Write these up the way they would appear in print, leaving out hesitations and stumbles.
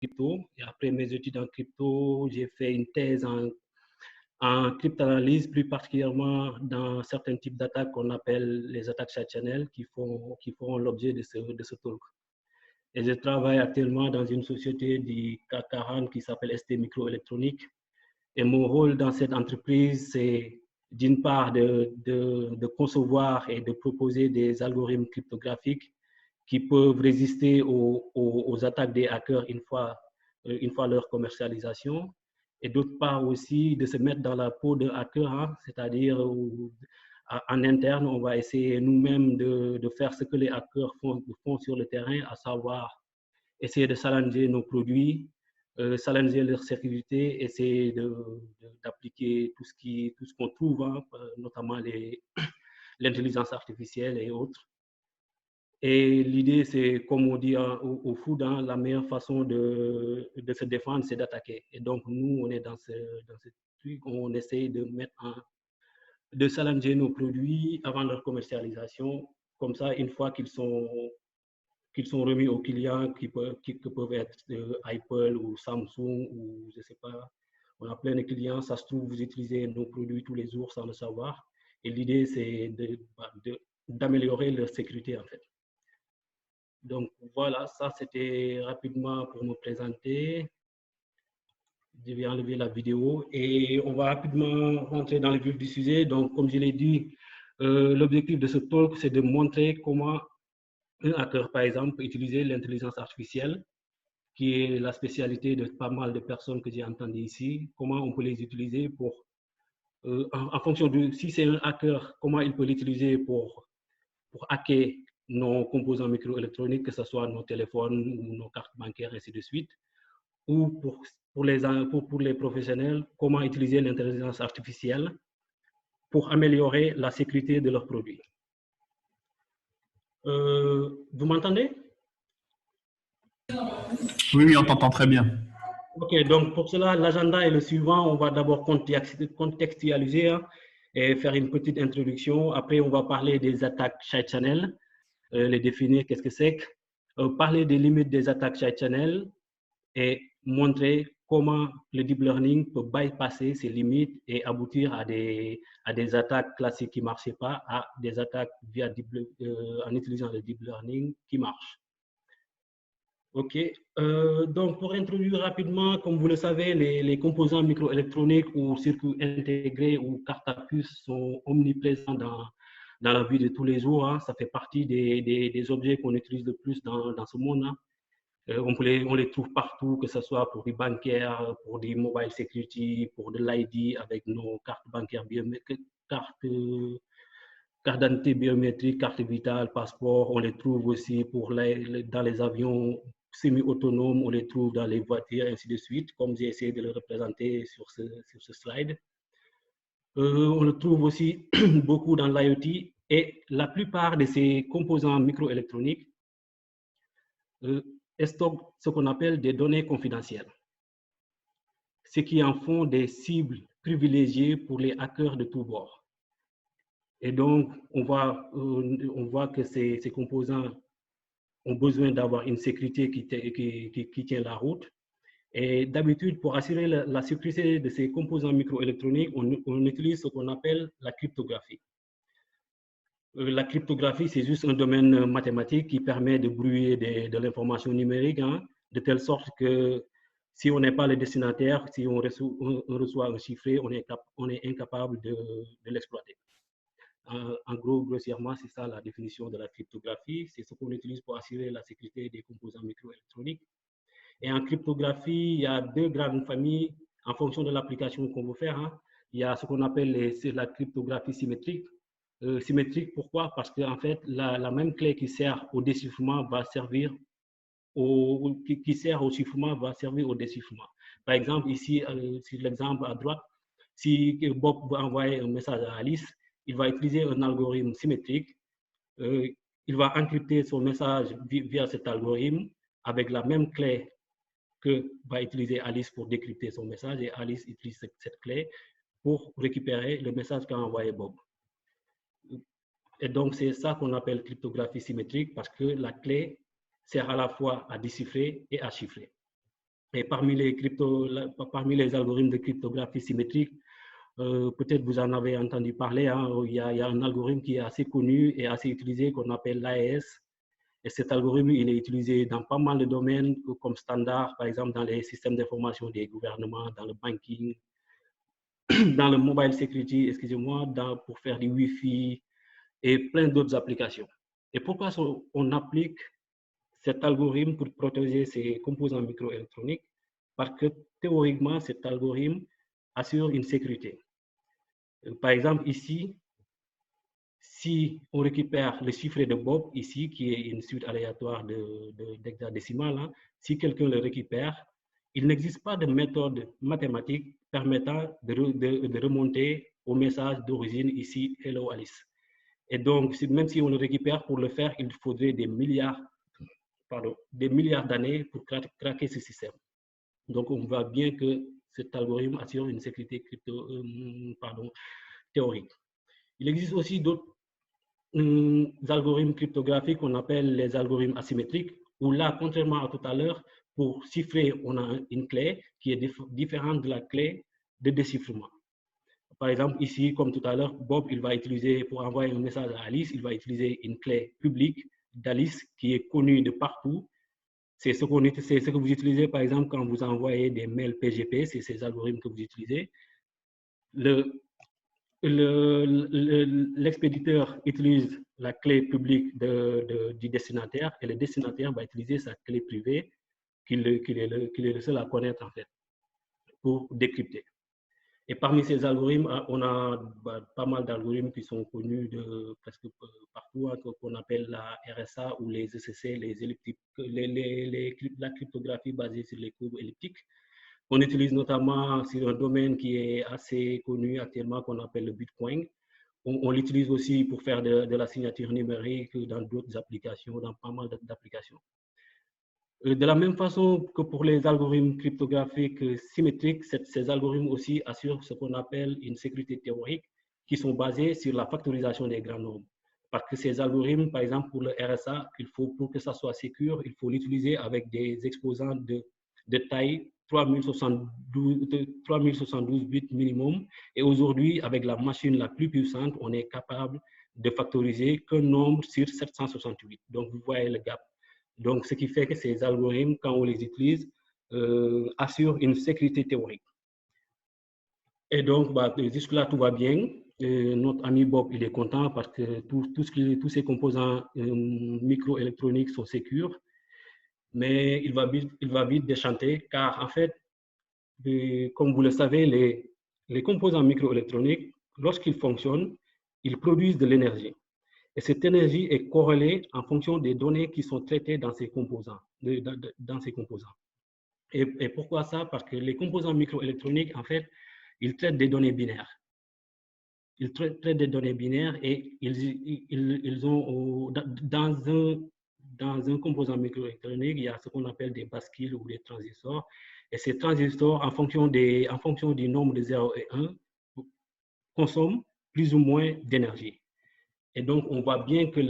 crypto. Et après mes études en crypto, j'ai fait une thèse en cryptanalyse, plus particulièrement dans certains types d'attaques qu'on appelle les attaques side-channel qui feront l'objet de ce talk. Et je travaille actuellement dans une société du CAC 40 qui s'appelle ST Microélectronique. Et mon rôle dans cette entreprise, c'est d'une part de concevoir et de proposer des algorithmes cryptographiques qui peuvent résister aux attaques des hackers une fois leur commercialisation. Et d'autre part aussi de se mettre dans la peau de hacker, hein, c'est-à-dire en interne, on va essayer nous-mêmes de faire ce que les hackers font sur le terrain, à savoir essayer de challenger nos produits, challenger leur sécurité, essayer d'appliquer tout ce qu'on trouve, hein, notamment l'intelligence artificielle et autres. Et l'idée, c'est, comme on dit au foot, hein, la meilleure façon de se défendre, c'est d'attaquer. Et donc, nous, on est dans ce truc, on essaye de challenger nos produits avant leur commercialisation. Comme ça, une fois qu'ils sont remis aux clients, qui peuvent être Apple ou Samsung ou je ne sais pas, on a plein de clients, ça se trouve, vous utilisez nos produits tous les jours sans le savoir. Et l'idée, c'est d'améliorer leur sécurité, en fait. Donc voilà, ça c'était rapidement pour me présenter. Je vais enlever la vidéo et on va rapidement rentrer dans le vif du sujet. Donc comme je l'ai dit, l'objectif de ce talk, c'est de montrer comment un hacker, par exemple, peut utiliser l'intelligence artificielle, qui est la spécialité de pas mal de personnes que j'ai entendues ici, comment on peut les utiliser pour, en fonction de, si c'est un hacker, comment il peut l'utiliser pour hacker nos composants microélectroniques, que ce soit nos téléphones ou nos cartes bancaires, ainsi de suite, ou pour les professionnels, comment utiliser l'intelligence artificielle pour améliorer la sécurité de leurs produits. Vous m'entendez? Oui, on t'entend très bien. Ok, donc pour cela, l'agenda est le suivant. On va d'abord contextualiser, hein, et faire une petite introduction. Après, on va parler des attaques side channel, les définir, qu'est-ce que c'est, parler des limites des attaques side channel et montrer comment le deep learning peut bypasser ces limites et aboutir à des attaques classiques qui ne marchaient pas, à des attaques en utilisant le deep learning qui marchent. OK. Donc, pour introduire rapidement, comme vous le savez, les composants microélectroniques ou circuits intégrés ou cartes à puce sont omniprésents dans la vie de tous les jours, hein. Ça fait partie des objets qu'on utilise le plus dans ce monde, hein. On les trouve partout, que ce soit pour du bancaire, pour du mobile security, pour de l'ID avec nos cartes bancaires biométriques, cartes d'identité biométrique, carte vitale, passeport. On les trouve aussi dans les avions semi-autonomes, on les trouve dans les voitures, ainsi de suite, comme j'ai essayé de le représenter sur ce slide. On le trouve aussi beaucoup dans l'IoT et la plupart de ces composants microélectroniques stockent ce qu'on appelle des données confidentielles, ce qui en font des cibles privilégiées pour les hackers de tous bords. Et donc, on voit que ces composants ont besoin d'avoir une sécurité qui tient la route. Et d'habitude, pour assurer la sécurité de ces composants microélectroniques, on utilise ce qu'on appelle la cryptographie. La cryptographie, c'est juste un domaine mathématique qui permet de brouiller de l'information numérique, hein, de telle sorte que si on n'est pas le destinataire, si on reçoit un chiffré, on est incapable de l'exploiter. En gros, grossièrement, c'est ça la définition de la cryptographie. C'est ce qu'on utilise pour assurer la sécurité des composants microélectroniques. Et en cryptographie, il y a deux grandes familles en fonction de l'application qu'on veut faire, hein. Il y a ce qu'on appelle la cryptographie symétrique. Symétrique, pourquoi? Parce qu'en fait, la même clé qui sert au déchiffrement va servir qui sert au chiffrement va servir au déchiffrement. Par exemple, ici, sur l'exemple à droite, si Bob veut envoyer un message à Alice, il va utiliser un algorithme symétrique. Il va encrypter son message via cet algorithme avec la même clé que va utiliser Alice pour décrypter son message, et Alice utilise cette clé pour récupérer le message qu'a envoyé Bob. Et donc, c'est ça qu'on appelle cryptographie symétrique, parce que la clé sert à la fois à déchiffrer et à chiffrer. Et parmi les algorithmes de cryptographie symétrique, peut-être vous en avez entendu parler, hein, il y a un algorithme qui est assez connu et assez utilisé qu'on appelle l'AES. Et cet algorithme, il est utilisé dans pas mal de domaines comme standard, par exemple dans les systèmes d'information des gouvernements, dans le banking, dans le mobile security, excusez-moi, pour faire du Wi-Fi et plein d'autres applications. Et pourquoi on applique cet algorithme pour protéger ces composants microélectroniques? Parce que théoriquement, cet algorithme assure une sécurité. Par exemple, ici, si on récupère le chiffre de Bob, ici, qui est une suite aléatoire d'hexadécimales, hein, si quelqu'un le récupère, il n'existe pas de méthode mathématique permettant de remonter au message d'origine ici, Hello Alice. Et donc, même si on le récupère, pour le faire, il faudrait des milliards d'années pour craquer ce système. Donc, on voit bien que cet algorithme assure une sécurité théorique. Il existe aussi d'autres algorithmes cryptographiques qu'on appelle les algorithmes asymétriques, où là, contrairement à tout à l'heure, pour chiffrer, on a une clé qui est différente de la clé de déchiffrement. Par exemple, ici, comme tout à l'heure, Bob, il va utiliser, pour envoyer un message à Alice, il va utiliser une clé publique d'Alice qui est connue de partout. C'est ce que vous utilisez, par exemple, quand vous envoyez des mails PGP, c'est ces algorithmes que vous utilisez. L'expéditeur utilise la clé publique du destinataire et le destinataire va utiliser sa clé privée qu'il est le seul à connaître, en fait, pour décrypter. Et parmi ces algorithmes, on a pas mal d'algorithmes qui sont connus de presque partout, hein, qu'on appelle la RSA ou les ECC, la cryptographie basée sur les courbes elliptiques. On utilise notamment sur un domaine qui est assez connu actuellement, qu'on appelle le Bitcoin. On l'utilise aussi pour faire de la signature numérique dans d'autres applications, dans pas mal d'applications. De la même façon que pour les algorithmes cryptographiques symétriques, ces algorithmes aussi assurent ce qu'on appelle une sécurité théorique, qui sont basés sur la factorisation des grands nombres. Parce que ces algorithmes, par exemple pour le RSA, pour que ça soit sécure, il faut l'utiliser avec des exposants de taille 3072 bits minimum. Et aujourd'hui, avec la machine la plus puissante, on est capable de factoriser qu'un nombre sur 768. Donc, vous voyez le gap. Donc, ce qui fait que ces algorithmes, quand on les utilise, assurent une sécurité théorique. Et donc, jusque-là, tout va bien. Notre ami Bob, il est content parce que tous ces composants microélectroniques sont sécures. Mais il va vite déchanter, car en fait, comme vous le savez, les composants microélectroniques, lorsqu'ils fonctionnent, ils produisent de l'énergie. Et cette énergie est corrélée en fonction des données qui sont traitées dans ces composants. Et pourquoi ça? Parce que les composants microélectroniques, en fait, ils traitent des données binaires. Ils traitent des données binaires et ils ont, dans un composant microélectronique, il y a ce qu'on appelle des bascules ou des transistors. Et ces transistors, en fonction du nombre de 0 et 1, consomment plus ou moins d'énergie. Et donc, on voit bien que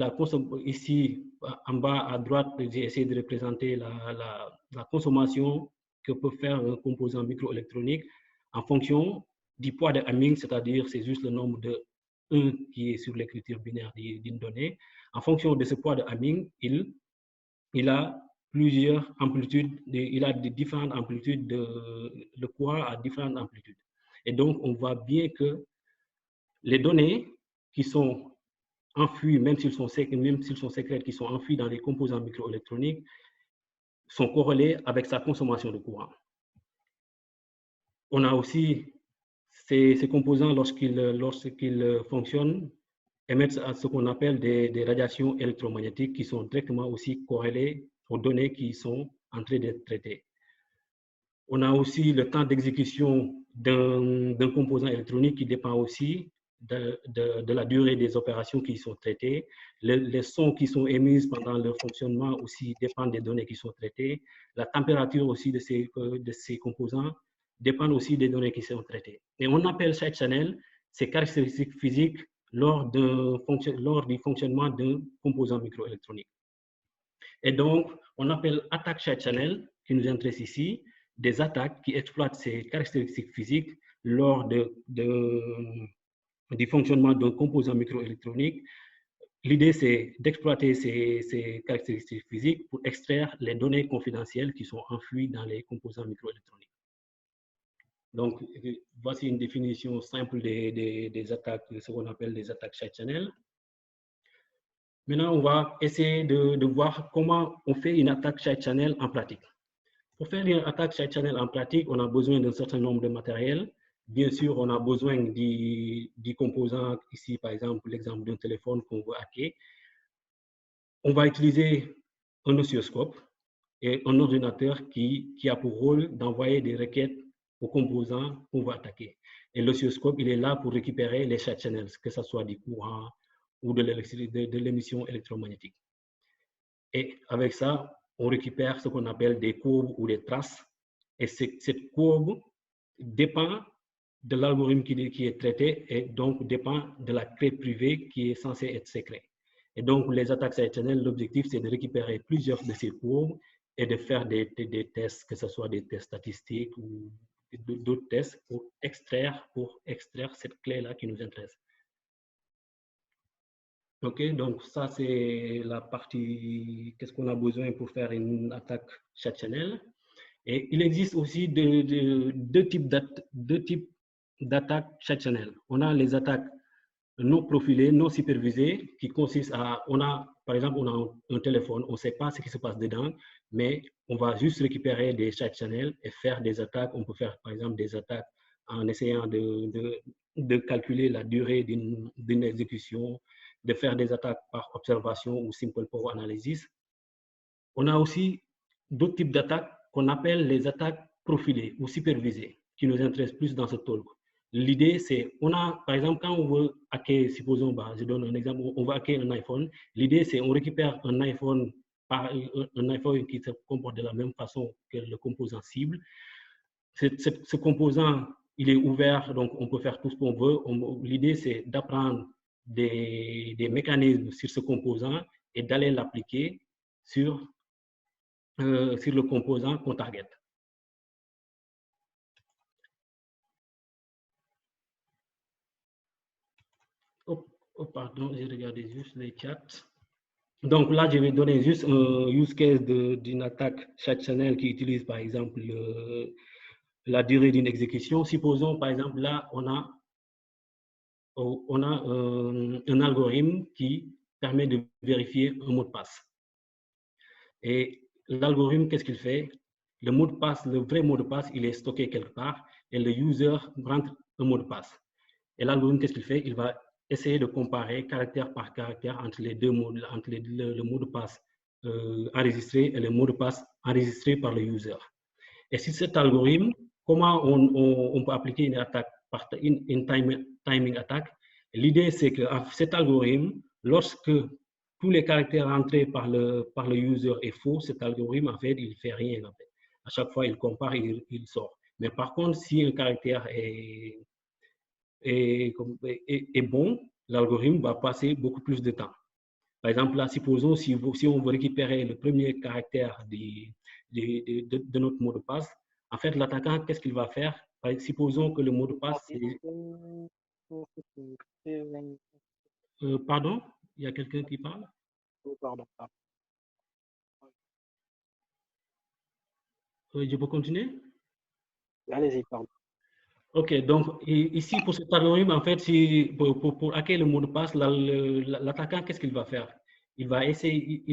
ici, en bas à droite, j'ai essayé de représenter la consommation que peut faire un composant microélectronique en fonction du poids de Hamming, c'est-à-dire c'est juste le nombre de 1 qui est sur l'écriture binaire d'une donnée. En fonction de ce poids de Hamming, il a plusieurs amplitudes, il a différentes amplitudes, le poids à différentes amplitudes. Et donc, on voit bien que les données qui sont enfouis, même s'ils sont secrètes, qui sont enfouis dans les composants microélectroniques, sont corrélés avec sa consommation de courant. On a aussi ces composants, lorsqu'ils fonctionnent, émettent ce qu'on appelle des radiations électromagnétiques qui sont directement aussi corrélées aux données qui sont en train d'être traitées. On a aussi le temps d'exécution d'un composant électronique qui dépend aussi de la durée des opérations qui sont traitées. Les sons qui sont émis pendant leur fonctionnement aussi dépendent des données qui sont traitées. La température aussi de ces composants dépend aussi des données qui sont traitées. Et on appelle side channel ces caractéristiques physiques lors du fonctionnement d'un composant microélectronique. Et donc, on appelle attaque side channel, qui nous intéresse ici, des attaques qui exploitent ces caractéristiques physiques lors du fonctionnement d'un composant microélectronique. L'idée, c'est d'exploiter ces caractéristiques physiques pour extraire les données confidentielles qui sont enfouies dans les composants microélectroniques. Donc, voici une définition simple des attaques, ce qu'on appelle des attaques side-channel. Maintenant, on va essayer de voir comment on fait une attaque side-channel en pratique. Pour faire une attaque side-channel en pratique, on a besoin d'un certain nombre de matériel. Bien sûr, on a besoin du composant, ici par exemple, l'exemple d'un téléphone qu'on veut hacker. On va utiliser un oscilloscope et un ordinateur qui a pour rôle d'envoyer des requêtes aux composants qu'on va attaquer. Et l'oscilloscope, il est là pour récupérer les side channels, que ce soit du courant ou de l'émission électromagnétique. Et avec ça, on récupère ce qu'on appelle des courbes ou des traces. Et cette courbe dépend de l'algorithme qui est traité et donc dépend de la clé privée qui est censée être secrète. Et donc, les attaques side-channel, l'objectif, c'est de récupérer plusieurs de ces courbes et de faire des tests, que ce soit des tests statistiques ou d'autres tests pour extraire cette clé-là qui nous intéresse. OK, donc ça, c'est la partie, qu'est-ce qu'on a besoin pour faire une attaque side-channel. Et il existe aussi deux types d'attaques side-channel. On a les attaques non profilées, non supervisées, qui consistent à, par exemple, on a un téléphone, on ne sait pas ce qui se passe dedans, mais on va juste récupérer des side-channels et faire des attaques. On peut faire, par exemple, des attaques en essayant de calculer la durée d'une exécution, de faire des attaques par observation ou simple power analysis. On a aussi d'autres types d'attaques qu'on appelle les attaques profilées ou supervisées, qui nous intéressent plus dans ce talk. L'idée, c'est, par exemple, quand on veut hacker, supposons, je donne un exemple, on veut hacker un iPhone. L'idée, c'est on récupère un iPhone qui se comporte de la même façon que le composant cible. Ce composant, il est ouvert, donc on peut faire tout ce qu'on veut. L'idée, c'est d'apprendre des mécanismes sur ce composant et d'aller l'appliquer sur le composant qu'on target. Pardon, j'ai regardé juste les chats. Donc là, je vais donner juste un use case d'une attaque side-channel qui utilise par exemple la durée d'une exécution. Supposons par exemple là, on a un algorithme qui permet de vérifier un mot de passe. Et l'algorithme, qu'est-ce qu'il fait? Le mot de passe, le vrai mot de passe, il est stocké quelque part et le user rentre un mot de passe. Et l'algorithme, qu'est-ce qu'il fait? Il va essayer de comparer caractère par caractère entre les deux mots, entre le mot de passe enregistré et le mot de passe enregistré par le user. Et si cet algorithme, comment on peut appliquer une attaque, une timing attack? L'idée, c'est que cet algorithme, lorsque tous les caractères entrés par le user est faux, cet algorithme, en fait, il ne fait rien. En fait. À chaque fois, il compare et il sort. Mais par contre, si un caractère est bon, l'algorithme va passer beaucoup plus de temps. Par exemple, là, supposons si on veut récupérer le premier caractère de notre mot de passe, en fait, l'attaquant, qu'est-ce qu'il va faire? Supposons que le mot de passe, pardon, il y a quelqu'un qui parle? Pardon. Je peux continuer? Allez-y, pardon. OK, donc ici, pour cet algorithme, en fait, pour hacker le mot de passe, l'attaquant, qu'est-ce qu'il va faire? Il va essayer,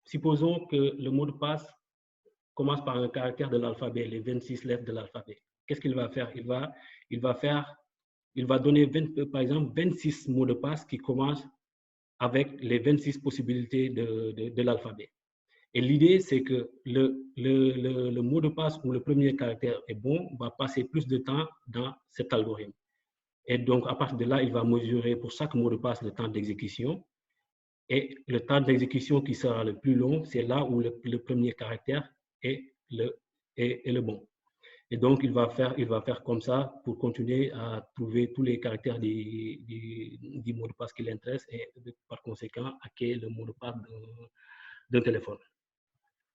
supposons que le mot de passe commence par un caractère de l'alphabet, les 26 lettres de l'alphabet. Qu'est-ce qu'il va faire? Il va donner, par exemple, 26 mots de passe qui commencent avec les 26 possibilités de l'alphabet. Et l'idée, c'est que le mot de passe où le premier caractère est bon va passer plus de temps dans cet algorithme. Et donc, à partir de là, il va mesurer pour chaque mot de passe le temps d'exécution. Et le temps d'exécution qui sera le plus long, c'est là où le premier caractère est le bon. Et donc, il va faire comme ça pour continuer à trouver tous les caractères du mot de passe qui l'intéresse et par conséquent, hacker le mot de passe d'un téléphone.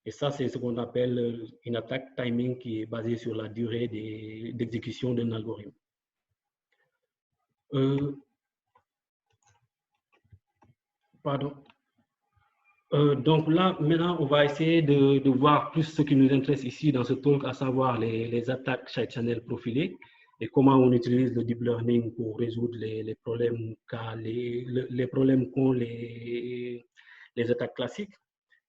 Et ça, c'est ce qu'on appelle une attaque timing qui est basée sur la durée d'exécution d'un algorithme. Pardon. Donc là, maintenant, on va essayer de voir plus ce qui nous intéresse ici dans ce talk, à savoir les attaques side channel profilées et comment on utilise le deep learning pour résoudre les problèmes qu'ont les attaques classiques.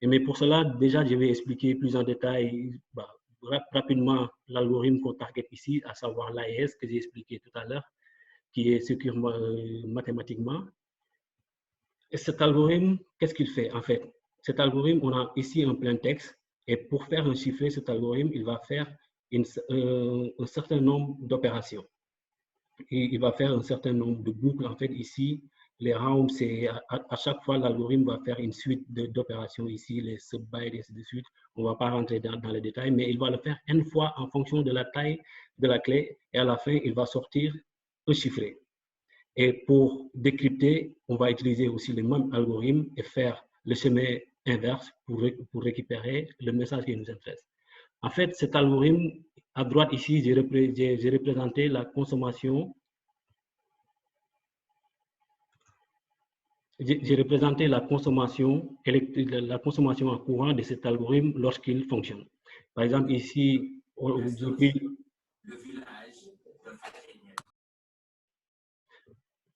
Mais pour cela, déjà, je vais expliquer plus en détail rapidement l'algorithme qu'on target ici, à savoir l'AES que j'ai expliqué tout à l'heure, qui est secure mathématiquement. Et cet algorithme, qu'est-ce qu'il fait en fait? Cet algorithme, on a ici un plein texte, et pour faire un chiffré, cet algorithme, il va faire un certain nombre d'opérations. Il va faire un certain nombre de boucles. En fait, ici, les rounds, c'est à chaque fois, l'algorithme va faire une suite d'opérations ici, les sub-bytes et ainsi de suite. On ne va pas rentrer dans les détails, mais il va le faire une fois en fonction de la taille de la clé, et à la fin, il va sortir un chiffré. Et pour décrypter, on va utiliser aussi le même algorithme et faire le chemin inverse pour récupérer le message qui nous intéresse. En fait, cet algorithme, à droite ici, j'ai représenté la consommation. J'ai représenté la consommation électrique, la consommation en courant de cet algorithme lorsqu'il fonctionne. Par exemple, ici,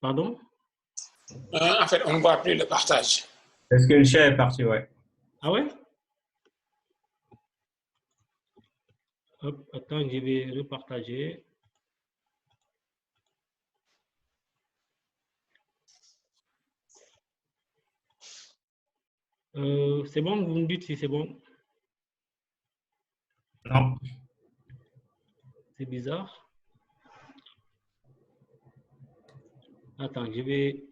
Pardon? En fait, on ne voit plus le partage. Est-ce que le chat est parti? Ouais. Ah ouais? Hop, attends, je vais repartager. C'est bon, vous me dites si c'est bon? Non. C'est bizarre. Attends, je vais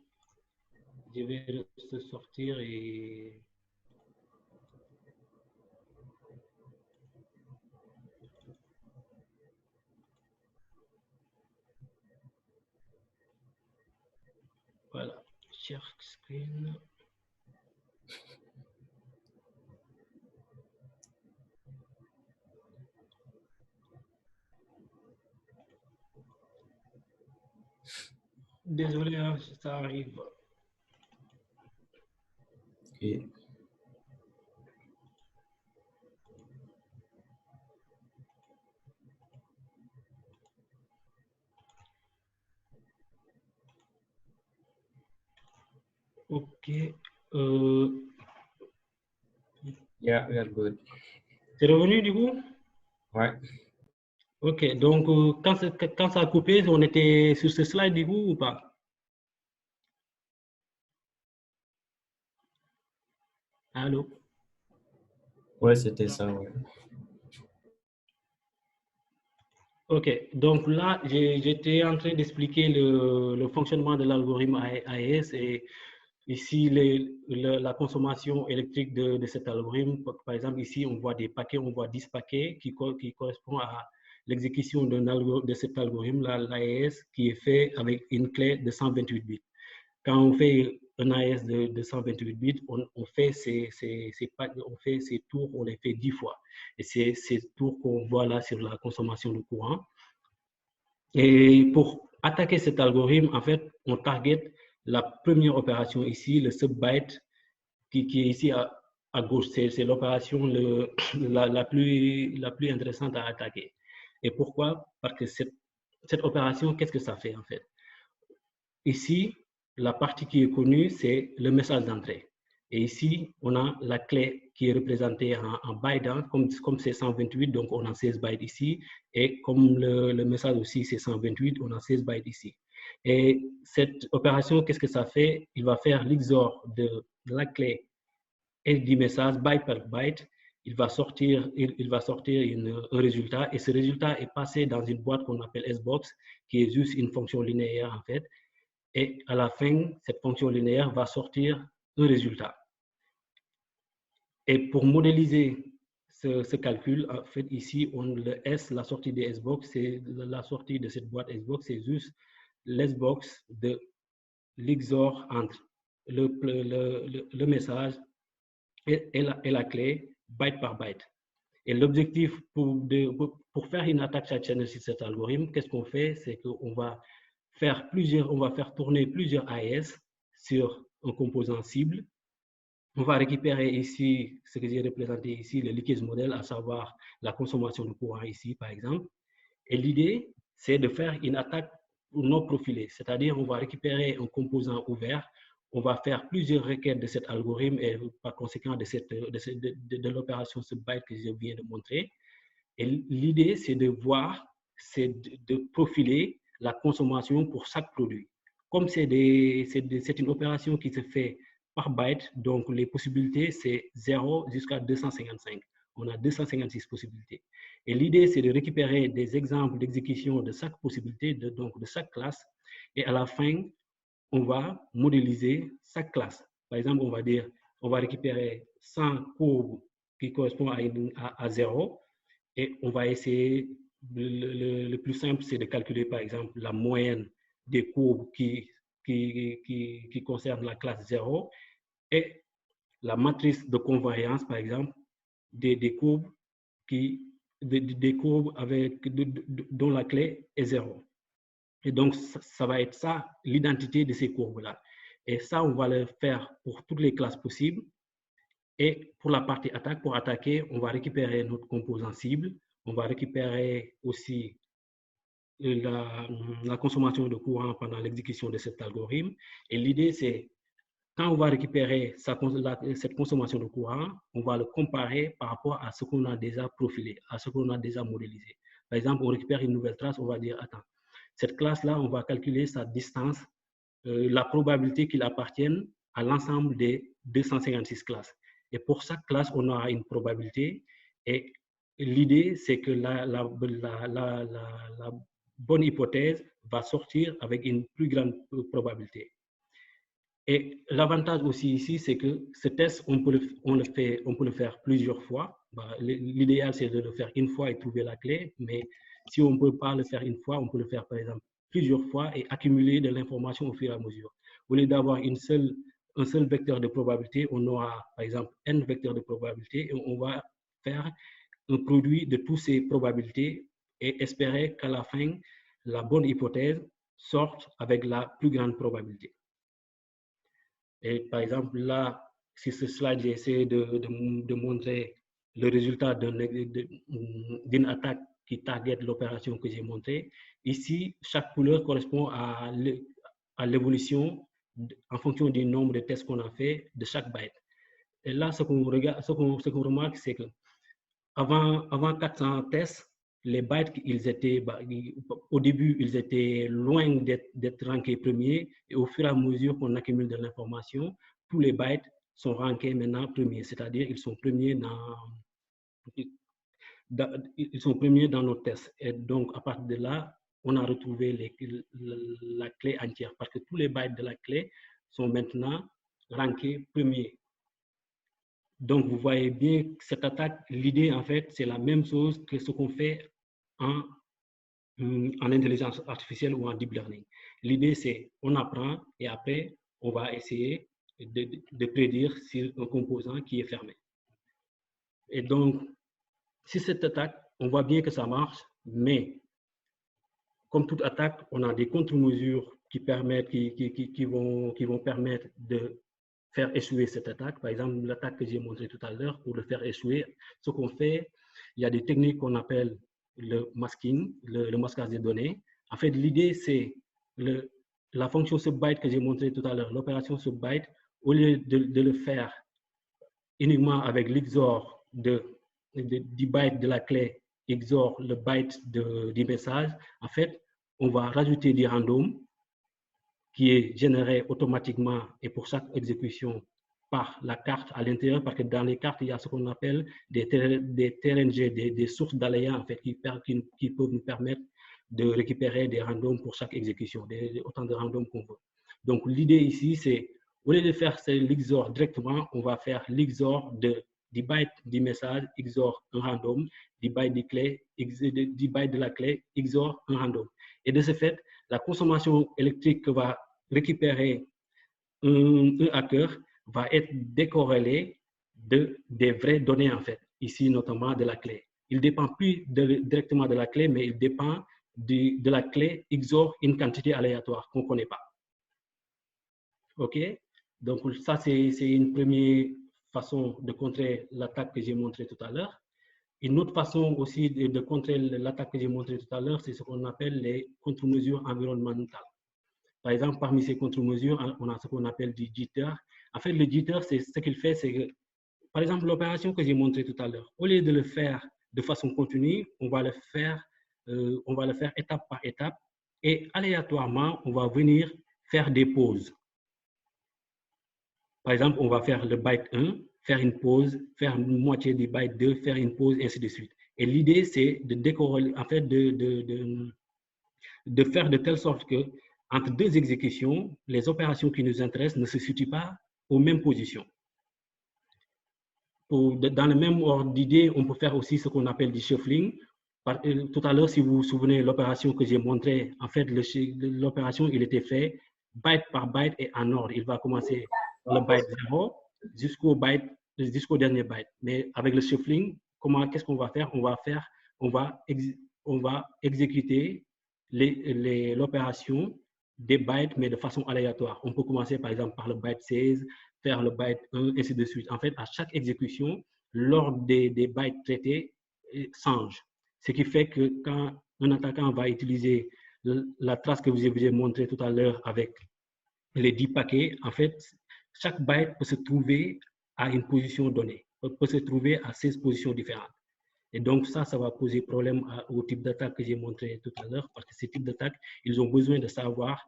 sortir et... Voilà, share screen. Désolé, hein, ça arrive. Okay. Ok. Yeah, we are good. C'est revenu du coup? Ouais. Ok, donc quand ça a coupé, on était sur ce slide du coup ou pas? Allô? Ouais, c'était ça, ouais. Ok, donc là, j'étais en train d'expliquer le fonctionnement de l'algorithme AES et ici la consommation électrique de cet algorithme. Par exemple, ici, on voit des paquets, on voit 10 paquets qui correspondent à l'exécution de cet algorithme, l'AES, qui est fait avec une clé de 128 bits. Quand on fait un AES de 128 bits, on fait ces tours, on les fait 10 fois. Et c'est ces tours qu'on voit là sur la consommation de courant. Et pour attaquer cet algorithme, en fait, on target la première opération ici, le sub-byte, qui est ici à gauche. C'est l'opération la plus intéressante à attaquer. Et pourquoi? Parce que cette opération, qu'est-ce que ça fait en fait? Ici, la partie qui est connue, c'est le message d'entrée. Et ici, on a la clé qui est représentée en bytes, comme c'est 128, donc on a 16 bytes ici. Et comme le message aussi, c'est 128, on a 16 bytes ici. Et cette opération, qu'est-ce que ça fait? Il va faire l'XOR de la clé et du message byte par byte. Il va sortir un résultat, et ce résultat est passé dans une boîte qu'on appelle SBox, qui est juste une fonction linéaire en fait. Et à la fin, cette fonction linéaire va sortir un résultat. Et pour modéliser ce calcul, en fait, ici, le S, la sortie des SBox, c'est la sortie de cette boîte SBox, c'est juste l'SBox de l'XOR entre le message et la clé byte par byte. Et l'objectif pour faire une attaque side-channel sur cet algorithme, qu'est-ce qu'on fait? C'est qu'on va faire tourner plusieurs AES sur un composant cible. On va récupérer ici ce que j'ai représenté ici, le leakage model, à savoir la consommation de courant ici, par exemple. Et l'idée, c'est de faire une attaque non profilée, c'est-à-dire on va récupérer un composant ouvert, on va faire plusieurs requêtes de cet algorithme et par conséquent de l'opération byte que je viens de montrer. Et l'idée, c'est de voir, c'est de profiler la consommation pour chaque produit. Comme c'est une opération qui se fait par byte, donc les possibilités, c'est 0 jusqu'à 255. On a 256 possibilités. Et l'idée, c'est de récupérer des exemples d'exécution de chaque possibilité, donc de chaque classe. Et à la fin, on va modéliser chaque classe. Par exemple, on va dire, on va récupérer 100 courbes qui correspondent à 0. Et on va essayer, le plus simple, c'est de calculer, par exemple, la moyenne des courbes qui concernent la classe 0 et la matrice de convergence, par exemple, des courbes dont la clé est 0. Et donc, ça va être ça, l'identité de ces courbes-là. Et ça, on va le faire pour toutes les classes possibles. Et pour la partie attaque, pour attaquer, on va récupérer notre composant cible. On va récupérer aussi la consommation de courant pendant l'exécution de cet algorithme. Et l'idée, c'est quand on va récupérer cette consommation de courant, on va le comparer par rapport à ce qu'on a déjà profilé, à ce qu'on a déjà modélisé. Par exemple, on récupère une nouvelle trace, on va dire, attends, cette classe-là, on va calculer sa distance, la probabilité qu'il appartienne à l'ensemble des 256 classes. Et pour chaque classe, on aura une probabilité. Et l'idée, c'est que la bonne hypothèse va sortir avec une plus grande probabilité. Et l'avantage aussi ici, c'est que ce test, on peut le faire plusieurs fois. L'idéal, c'est de le faire une fois et trouver la clé. Mais si on ne peut pas le faire une fois, on peut le faire, par exemple, plusieurs fois et accumuler de l'information au fur et à mesure. Au lieu d'avoir un seul vecteur de probabilité, on aura, par exemple, n vecteurs de probabilité et on va faire un produit de toutes ces probabilités et espérer qu'à la fin, la bonne hypothèse sorte avec la plus grande probabilité. Et par exemple, là, sur ce slide, j'ai essayé de montrer le résultat d'une attaque qui target l'opération que j'ai montrée. Ici, chaque couleur correspond à l'évolution en fonction du nombre de tests qu'on a fait de chaque byte. Et là, ce qu'on remarque, c'est que avant 400 tests, les bytes, au début, ils étaient loin d'être rankés premiers. Et au fur et à mesure qu'on accumule de l'information, tous les bytes sont rankés maintenant premiers. C'est-à-dire qu'ils sont premiers dans nos tests. Et donc, à partir de là, on a retrouvé la clé entière parce que tous les bytes de la clé sont maintenant rankés premiers. Donc, vous voyez bien que cette attaque, l'idée, en fait, c'est la même chose que ce qu'on fait en intelligence artificielle ou en deep learning. L'idée, c'est on apprend et après, on va essayer de prédire sur un composant qui est fermé. Et donc, si cette attaque, on voit bien que ça marche, mais comme toute attaque, on a des contre-mesures qui vont permettre de faire échouer cette attaque. Par exemple, l'attaque que j'ai montrée tout à l'heure, pour le faire échouer, ce qu'on fait, il y a des techniques qu'on appelle le masking, le masquage des données. En fait, l'idée, c'est la fonction subbyte que j'ai montrée tout à l'heure, l'opération subbyte, au lieu de le faire uniquement avec l'XOR du byte de la clé, XOR le byte du message, en fait, on va rajouter du random qui est généré automatiquement et pour chaque exécution par la carte à l'intérieur, parce que dans les cartes, il y a ce qu'on appelle des TRNG, des sources d'aléas en fait, qui peuvent nous permettre de récupérer des randoms pour chaque exécution, autant de randoms qu'on veut. Donc l'idée ici, c'est au lieu de faire l'XOR directement, on va faire l'XOR du byte du message, XOR un random, du byte de la clé, XOR un random. Et de ce fait, la consommation électrique que va récupérer un hacker va être décorrélée des vraies données, en fait, ici notamment de la clé. Il ne dépend plus directement de la clé, mais il dépend de la clé XOR une quantité aléatoire qu'on ne connaît pas. OK? Donc, ça, c'est une première façon de contrer l'attaque que j'ai montrée tout à l'heure. Une autre façon aussi de contrer l'attaque que j'ai montrée tout à l'heure, c'est ce qu'on appelle les contre-mesures environnementales. Par exemple, parmi ces contre-mesures, on a ce qu'on appelle du jitter. En fait, le jitter, ce qu'il fait, c'est que, par exemple, l'opération que j'ai montrée tout à l'heure, au lieu de le faire de façon continue, on va le faire étape par étape et aléatoirement, on va venir faire des pauses. Par exemple, on va faire le byte 1, faire une pause, faire une moitié du byte 2, faire une pause, ainsi de suite. Et l'idée, c'est de décorréler, en fait, de faire de telle sorte que entre deux exécutions, les opérations qui nous intéressent ne se situent pas aux mêmes positions. Dans le même ordre d'idée, on peut faire aussi ce qu'on appelle du shuffling. Tout à l'heure, si vous vous souvenez, l'opération que j'ai montrée, en fait, l'opération, il était fait byte par byte et en ordre. Il va commencer le byte 0 jusqu'au dernier byte. Mais avec le shuffling, qu'est-ce qu'on va faire? On va exécuter l'opération des bytes, mais de façon aléatoire. On peut commencer par exemple par le byte 16, faire le byte 1, ainsi de suite. En fait, à chaque exécution, l'ordre des bytes traités change. Ce qui fait que quand un attaquant va utiliser la trace que je vous ai montrée tout à l'heure avec les 10 paquets, en fait, chaque byte peut se trouver à une position donnée, peut se trouver à 16 positions différentes. Et donc, ça va poser problème au type d'attaque que j'ai montré tout à l'heure, parce que ces types d'attaques, ils ont besoin d'avoir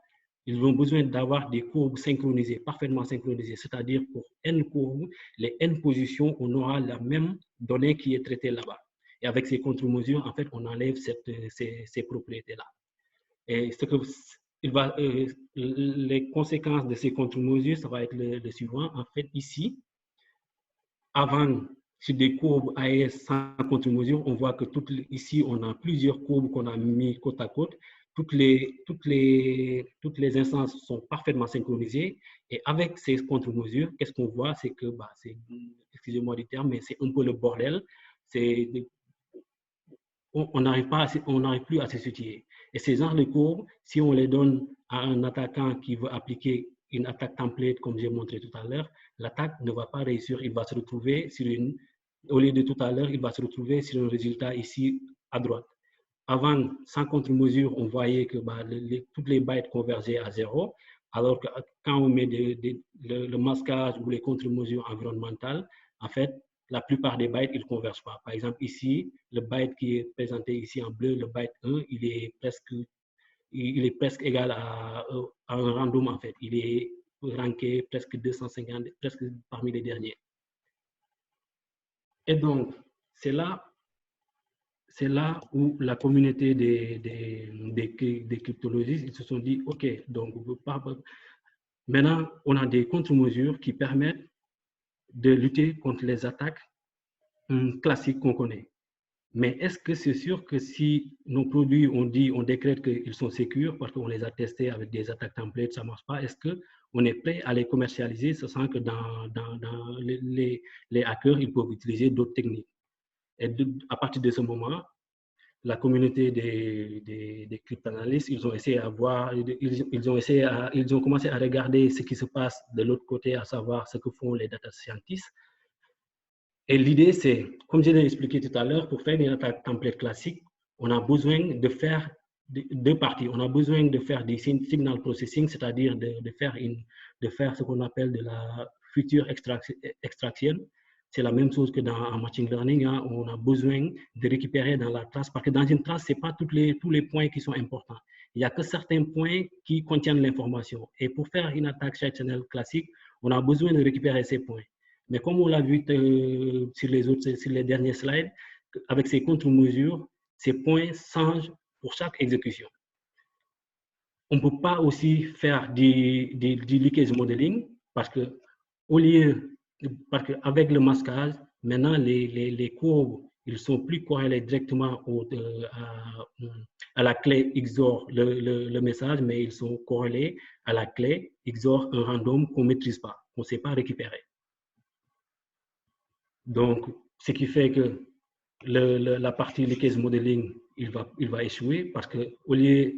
des courbes synchronisées, parfaitement synchronisées. C'est-à-dire, pour n courbes, les n positions, on aura la même donnée qui est traitée là-bas. Et avec ces contre-mesures, en fait, on enlève ces propriétés-là. Et les conséquences de ces contre-mesures, ça va être le suivant. En fait, ici, avant, sur des courbes AES sans contre-mesure, on voit que ici, on a plusieurs courbes qu'on a mis côte à côte. Toutes les instances sont parfaitement synchronisées. Et avec ces contre-mesures, qu'est-ce qu'on voit? C'est que, excusez-moi du terme, mais c'est un peu le bordel. On n'arrive plus à se situer. Et ces genres de courbes, si on les donne à un attaquant qui veut appliquer une attaque template, comme j'ai montré tout à l'heure, l'attaque ne va pas réussir. Il va se retrouver au lieu de tout à l'heure, il va se retrouver sur un résultat ici à droite. Avant, sans contre-mesure, on voyait que toutes les bytes convergeaient à 0, alors que quand on met le masquage ou les contre-mesures environnementales, en fait, la plupart des bytes, ils ne convergent pas. Par exemple, ici, le byte qui est présenté ici en bleu, le byte 1, il est presque égal à un random, en fait. Il est ranké presque 250, presque parmi les derniers. Et donc, c'est là où la communauté des cryptologistes, ils se sont dit, OK, donc maintenant, on a des contre-mesures qui permettent de lutter contre les attaques classiques qu'on connaît. Mais est-ce que c'est sûr que si nos produits, on décrète qu'ils sont sécures parce qu'on les a testés avec des attaques templates, ça ne marche pas, est-ce qu'on est prêt à les commercialiser, sachant que dans les hackers, ils peuvent utiliser d'autres techniques? Et à partir de ce moment, la communauté des cryptanalystes, ils ont commencé à regarder ce qui se passe de l'autre côté, à savoir ce que font les data scientists. Et l'idée, c'est, comme je l'ai expliqué tout à l'heure, pour faire une attaque template classique, on a besoin de faire deux parties. On a besoin de faire des signal processing, c'est-à-dire de faire ce qu'on appelle de la feature extraction. C'est la même chose que en machine learning, hein, on a besoin de récupérer dans la trace, parce que dans une trace, ce n'est pas tous les points qui sont importants. Il n'y a que certains points qui contiennent l'information. Et pour faire une attaque side channel classique, on a besoin de récupérer ces points. Mais comme on l'a vu sur les derniers slides, avec ces contre-mesures, ces points changent pour chaque exécution. On ne peut pas aussi faire du leakage modeling parce qu'avec le masquage, maintenant les courbes, ils sont plus corrélés directement à la clé XOR le message, mais ils sont corrélés à la clé XOR un random qu'on ne maîtrise pas, qu'on ne sait pas récupérer. Donc, ce qui fait que la partie le case modeling, il va échouer parce que au lieu,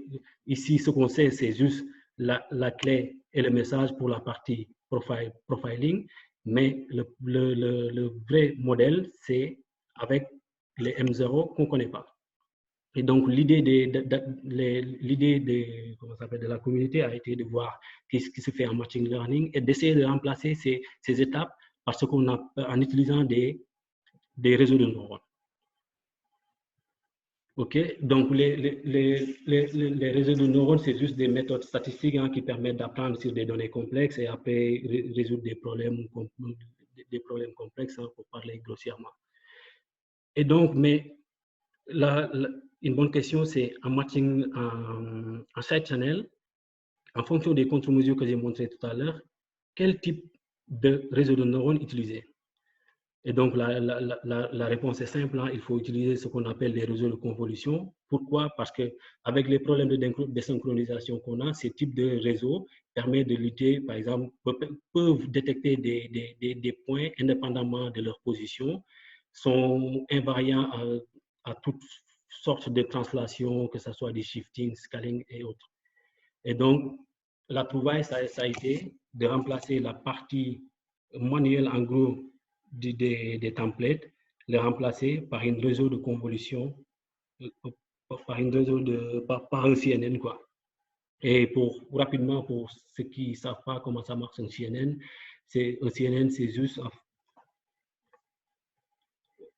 ici, ce qu'on sait, c'est juste la clé et le message pour la partie profiling, mais le vrai modèle, c'est avec les M0 qu'on ne connaît pas. Et donc, l'idée de la communauté a été de voir qu'est-ce qui se fait en machine learning et d'essayer de remplacer ces étapes par ce qu'on a en utilisant des réseaux de neurones. OK, donc les réseaux de neurones, c'est juste des méthodes statistiques qui permettent d'apprendre sur des données complexes et après résoudre des problèmes complexes, pour parler grossièrement. Et donc, mais une bonne question, c'est en matching, en side channel, en fonction des contre-mesures que j'ai montrées tout à l'heure, quel type de réseau de neurones utiliser? Et donc, la réponse est simple. Il faut utiliser ce qu'on appelle les réseaux de convolution. Pourquoi? Parce qu'avec les problèmes de désynchronisation qu'on a, ces types de réseaux permettent de lutter, par exemple, peuvent détecter des points indépendamment de leur position, sont invariants à toutes sortes de translations, que ce soit des shifting, scaling et autres. Et donc, la trouvaille, ça a été de remplacer la partie manuelle, en gros, des templates, les remplacer par un réseau de convolution, par un CNN, quoi. Et rapidement, pour ceux qui ne savent pas comment ça marche un CNN, c'est juste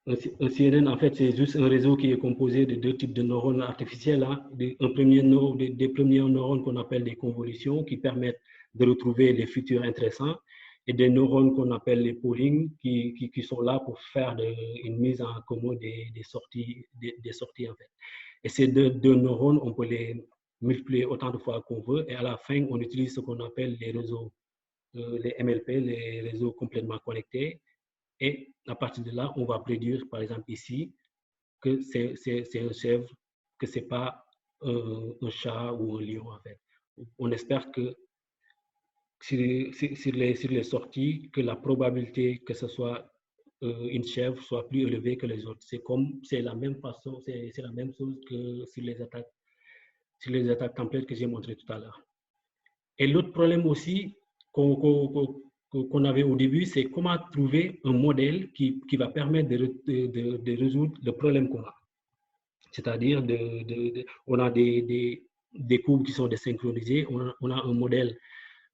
un CNN, en fait, c'est juste un réseau qui est composé de deux types de neurones artificiels. Des premiers neurones qu'on appelle des convolutions qui permettent de retrouver les futurs intéressants et des neurones qu'on appelle les poolings qui sont là pour faire une mise en commun des sorties, en fait. Et ces deux neurones, on peut les multiplier autant de fois qu'on veut et à la fin, on utilise ce qu'on appelle les réseaux, les MLP, les réseaux complètement connectés. Et à partir de là, on va prédire, par exemple ici, que c'est un chèvre, que ce n'est pas un chat ou un lion, en fait. On espère que sur les sorties, que la probabilité que ce soit une chèvre soit plus élevée que les autres. C'est la même façon, c'est la même chose que sur les attaques templates que j'ai montré tout à l'heure. Et l'autre problème aussi qu'on avait au début, c'est comment trouver un modèle qui va permettre de résoudre le problème qu'on a. C'est-à-dire, on a des courbes qui sont désynchronisées, on a un modèle,